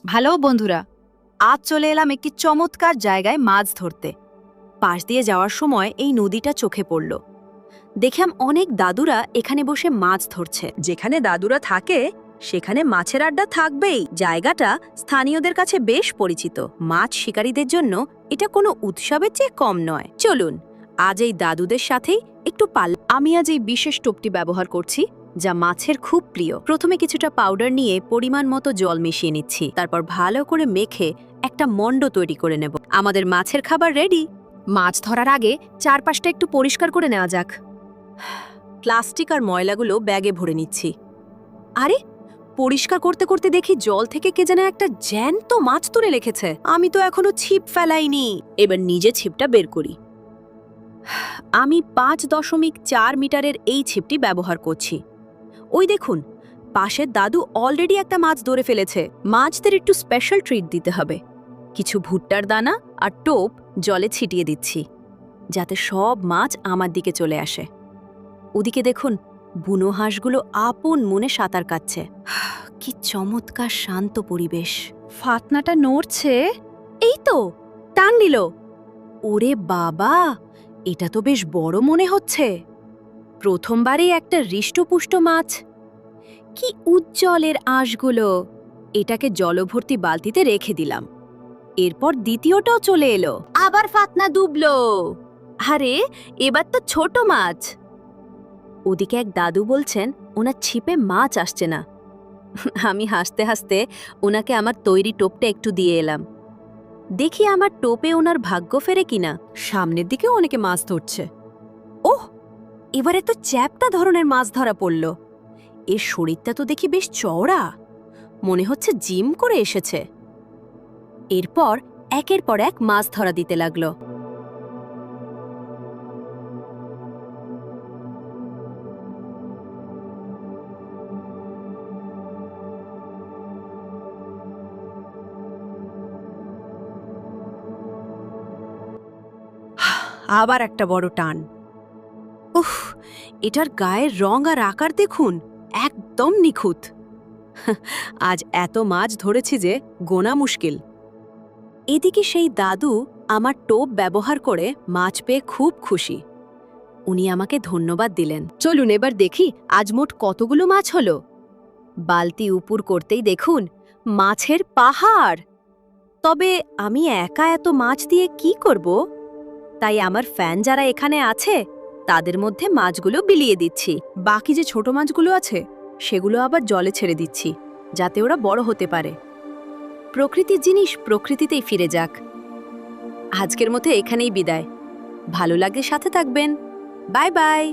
ভালো বন্ধুরা, আজ চলে এলাম একটি চমৎকার জায়গায় মাছ ধরতে। পাশ দিয়ে যাওয়ার সময় এই নদীটা চোখে পড়ল। দেখলাম অনেক দাদুরা এখানে বসে মাছ ধরছে। যেখানে দাদুরা থাকে সেখানে মাছের আড্ডা থাকবেই। জায়গাটা স্থানীয়দের কাছে বেশ পরিচিত। মাছ শিকারীদের জন্য এটা কোনো উৎসবের চেয়ে কম নয়। চলুন আজ এই দাদুদের সাথেই একটু আমি আজ এই বিশেষ টোপটি ব্যবহার করছি, যা মাছের খুব প্রিয়। প্রথমে কিছুটা পাউডার নিয়ে পরিমাণ মতো জল মিশিয়ে নিচ্ছি, তারপর ভালো করে মেখে একটা মণ্ড তৈরি করে নেব। আমাদের মাছের খাবার রেডি। মাছ ধরার আগে চারপাশটা একটু পরিষ্কার করে নেওয়া যাক। প্লাস্টিক আর ময়লাগুলো ব্যাগে ভরে নিচ্ছি। আরে, পরিষ্কার করতে করতে দেখি জল থেকে কে যেন একটা জ্যান্ত মাছ তুলে রেখেছে। আমি তো এখনো ছিপ ফেলাইনি। এবার নিজে ছিপটা বের করি। আমি 5.4 মিটারের এই ছিপটি ব্যবহার করছি। ওই দেখুন, পাশের দাদু অলরেডি একটা মাছ ধরে ফেলেছে। মাছদের একটু স্পেশাল ট্রিট দিতে হবে। কিছু ভুট্টার দানা আর টোপ জলে ছিটিয়ে দিচ্ছি, যাতে সব মাছ আমার দিকে চলে আসে। ওদিকে দেখুন, বুনো হাঁসগুলো আপন মনে সাঁতার কাটছে। কি চমৎকার শান্ত পরিবেশ। ফাতনাটা নড়ছে। এই তো, টান নিল। ওরে বাবা, এটা তো বেশ বড় মনে হচ্ছে। প্রথমবারই একটা হৃষ্টপুষ্ট মাছ। কি উজ্জ্বলের আঁশগুলো। এটাকে জলভর্তি বালতিতে রেখে দিলাম। এরপর দ্বিতীয়টাও চলে এলো। আবার ফাতনা ডুবলো। আরে, এবার তো ছোট মাছ। ওদিকে এক দাদু বলছেন ওনার ছিপে মাছ আসছে না। আমি হাসতে হাসতে ওনাকে আমার তৈরি টোপটা একটু দিয়ে এলাম। দেখি আমার টোপে ওনার ভাগ্য ফেরে কিনা। সামনের দিকেও অনেকে মাছ ধরছে। ওহ, এবারে তো চ্যাপ্টা ধরনের মাছ ধরা পড়ল। এর শরীরটা তো দেখি বেশ চওড়া, মনে হচ্ছে জিম করে এসেছে। এরপর একের পর এক মাছ ধরা দিতে লাগলো। আবার একটা বড় টান। উফ, এটার গায়ের রং আর আকার দেখুন, একদম নিখুঁত। আজ এত মাছ ধরেছি যে গোনা মুশকিল। এদিকে সেই দাদু আমার টোপ ব্যবহার করে মাছ পেয়ে খুব খুশি। উনি আমাকে ধন্যবাদ দিলেন। চলুন এবার দেখি আজ মোট কতগুলো মাছ হলো। বালতি উপুর করতেই দেখুন মাছের পাহাড়। তবে আমি একা এত মাছ দিয়ে কি করব? তাই আমার ফ্যান যারা এখানে আছে তাদের মধ্যে মাছগুলো বিলিয়ে দিচ্ছি। বাকি যে ছোট মাছগুলো আছে সেগুলো আবার জলে ছেড়ে দিচ্ছি, যাতে ওরা বড় হতে পারে। প্রকৃতির জিনিস প্রকৃতিতেই ফিরে যাক। আজকের মতো এখানেই বিদায়। ভালো লাগলে সাথে থাকবেন। Bye bye.